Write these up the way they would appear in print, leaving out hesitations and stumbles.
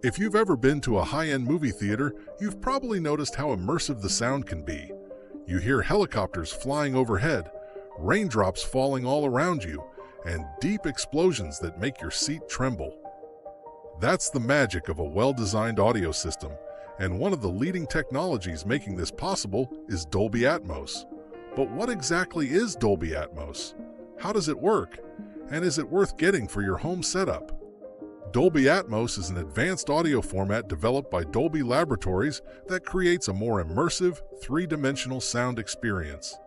If you've ever been to a high-end movie theater, you've probably noticed how immersive the sound can be. You hear helicopters flying overhead, raindrops falling all around you, and deep explosions that make your seat tremble. That's the magic of a well-designed audio system, and one of the leading technologies making this possible is Dolby Atmos. But what exactly is Dolby Atmos? How does it work? And is it worth getting for your home setup? Dolby Atmos is an advanced audio format developed by Dolby Laboratories that creates a more immersive, three-dimensional sound experience.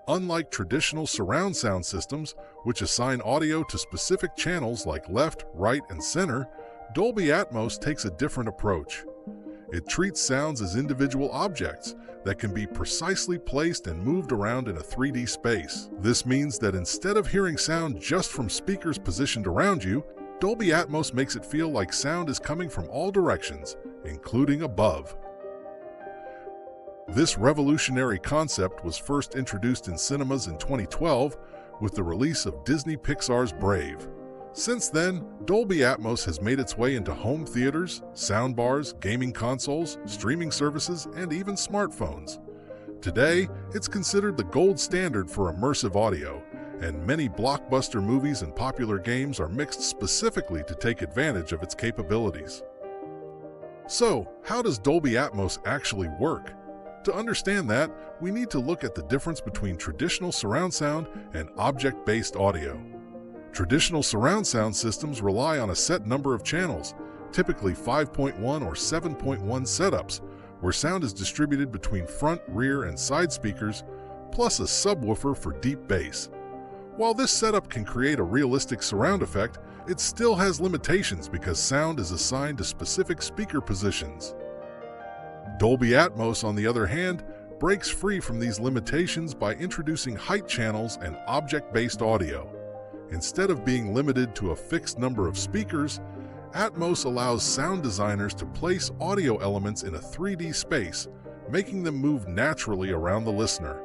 Unlike traditional surround sound systems, which assign audio to specific channels like left, right, and center, Dolby Atmos takes a different approach. It treats sounds as individual objects that can be precisely placed and moved around in a 3D space. This means that instead of hearing sound just from speakers positioned around you, Dolby Atmos makes it feel like sound is coming from all directions, including above. This revolutionary concept was first introduced in cinemas in 2012 with the release of Disney-Pixar's Brave. Since then, Dolby Atmos has made its way into home theaters, soundbars, gaming consoles, streaming services, and even smartphones. Today, it's considered the gold standard for immersive audio, and many blockbuster movies and popular games are mixed specifically to take advantage of its capabilities. So, how does Dolby Atmos actually work? To understand that, we need to look at the difference between traditional surround sound and object-based audio. Traditional surround sound systems rely on a set number of channels, typically 5.1 or 7.1 setups, where sound is distributed between front, rear, and side speakers, plus a subwoofer for deep bass. While this setup can create a realistic surround effect, it still has limitations because sound is assigned to specific speaker positions. Dolby Atmos, on the other hand, breaks free from these limitations by introducing height channels and object-based audio. Instead of being limited to a fixed number of speakers, Atmos allows sound designers to place audio elements in a 3D space, making them move naturally around the listener.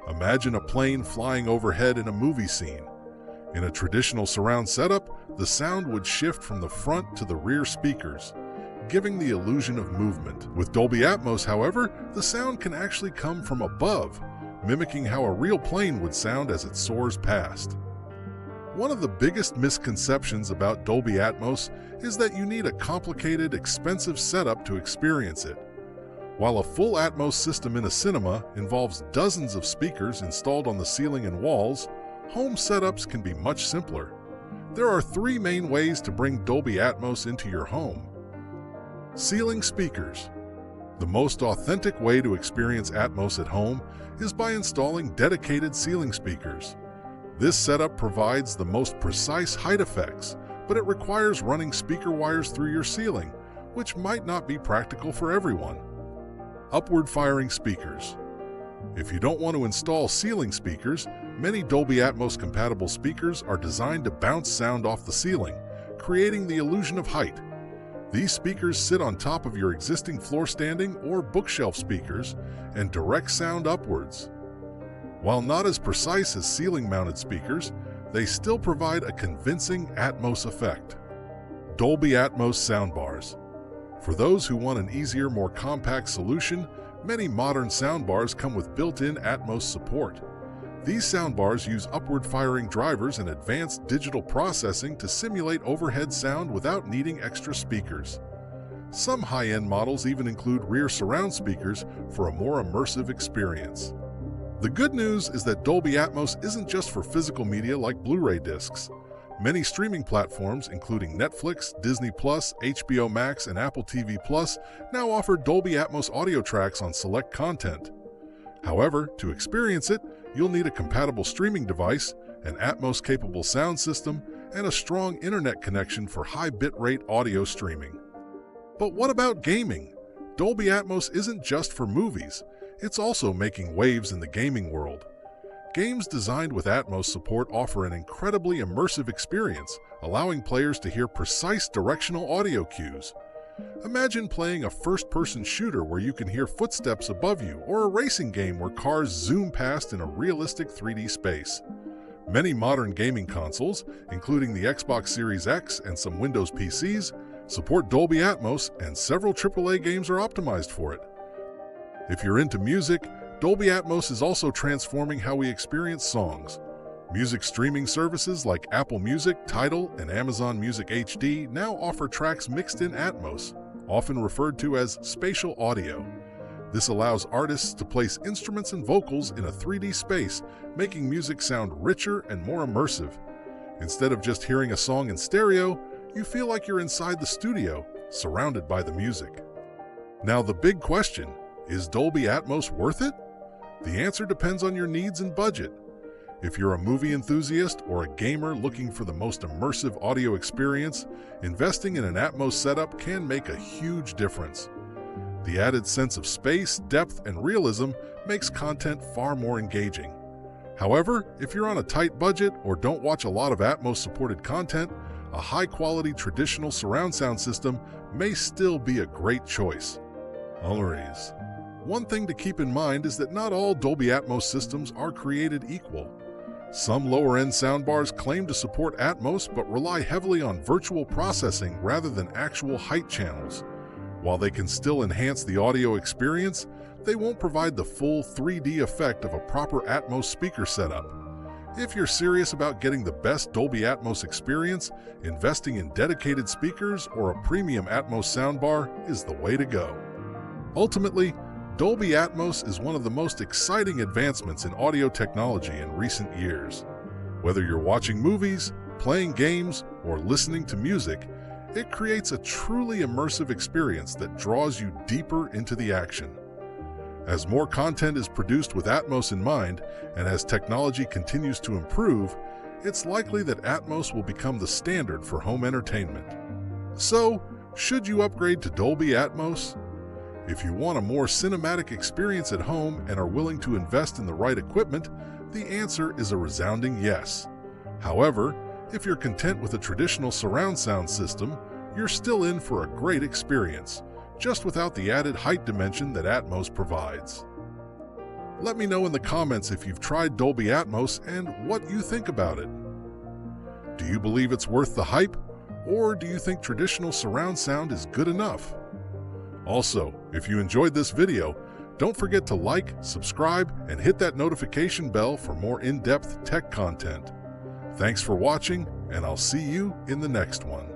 Imagine a plane flying overhead in a movie scene. In a traditional surround setup, the sound would shift from the front to the rear speakers, giving the illusion of movement. With Dolby Atmos, however, the sound can actually come from above, mimicking how a real plane would sound as it soars past. One of the biggest misconceptions about Dolby Atmos is that you need a complicated, expensive setup to experience it. While a full Atmos system in a cinema involves dozens of speakers installed on the ceiling and walls, home setups can be much simpler. There are three main ways to bring Dolby Atmos into your home. Ceiling speakers. The most authentic way to experience Atmos at home is by installing dedicated ceiling speakers. This setup provides the most precise height effects, but it requires running speaker wires through your ceiling, which might not be practical for everyone. Upward-firing speakers. If you don't want to install ceiling speakers, many Dolby Atmos-compatible speakers are designed to bounce sound off the ceiling, creating the illusion of height. These speakers sit on top of your existing floor standing or bookshelf speakers and direct sound upwards. While not as precise as ceiling-mounted speakers, they still provide a convincing Atmos effect. Dolby Atmos soundbars. For those who want an easier, more compact solution, many modern soundbars come with built-in Atmos support. These soundbars use upward-firing drivers and advanced digital processing to simulate overhead sound without needing extra speakers. Some high-end models even include rear surround speakers for a more immersive experience. The good news is that Dolby Atmos isn't just for physical media like Blu-ray discs. Many streaming platforms, including Netflix, Disney+, HBO Max, and Apple TV+, now offer Dolby Atmos audio tracks on select content. However, to experience it, you'll need a compatible streaming device, an Atmos-capable sound system, and a strong internet connection for high bitrate audio streaming. But what about gaming? Dolby Atmos isn't just for movies. It's also making waves in the gaming world. Games designed with Atmos support offer an incredibly immersive experience, allowing players to hear precise directional audio cues. Imagine playing a first-person shooter where you can hear footsteps above you, or a racing game where cars zoom past in a realistic 3D space. Many modern gaming consoles, including the Xbox Series X and some Windows PCs, support Dolby Atmos, and several AAA games are optimized for it. If you're into music, Dolby Atmos is also transforming how we experience songs. Music streaming services like Apple Music, Tidal, and Amazon Music HD now offer tracks mixed in Atmos, often referred to as spatial audio. This allows artists to place instruments and vocals in a 3D space, making music sound richer and more immersive. Instead of just hearing a song in stereo, you feel like you're inside the studio, surrounded by the music. Now the big question, is Dolby Atmos worth it? The answer depends on your needs and budget. If you're a movie enthusiast or a gamer looking for the most immersive audio experience, investing in an Atmos setup can make a huge difference. The added sense of space, depth, and realism makes content far more engaging. However, if you're on a tight budget or don't watch a lot of Atmos-supported content, a high-quality traditional surround sound system may still be a great choice. Always. One thing to keep in mind is that not all Dolby Atmos systems are created equal. Some lower-end soundbars claim to support Atmos but rely heavily on virtual processing rather than actual height channels. While they can still enhance the audio experience, they won't provide the full 3D effect of a proper Atmos speaker setup. If you're serious about getting the best Dolby Atmos experience, investing in dedicated speakers or a premium Atmos soundbar is the way to go. Ultimately, Dolby Atmos is one of the most exciting advancements in audio technology in recent years. Whether you're watching movies, playing games, or listening to music, it creates a truly immersive experience that draws you deeper into the action. As more content is produced with Atmos in mind, and as technology continues to improve, it's likely that Atmos will become the standard for home entertainment. So, should you upgrade to Dolby Atmos? If you want a more cinematic experience at home and are willing to invest in the right equipment, the answer is a resounding yes. However, if you're content with a traditional surround sound system, you're still in for a great experience, just without the added height dimension that Atmos provides. Let me know in the comments if you've tried Dolby Atmos and what you think about it. Do you believe it's worth the hype, or do you think traditional surround sound is good enough? Also, if you enjoyed this video, don't forget to like, subscribe, and hit that notification bell for more in-depth tech content. Thanks for watching, and I'll see you in the next one.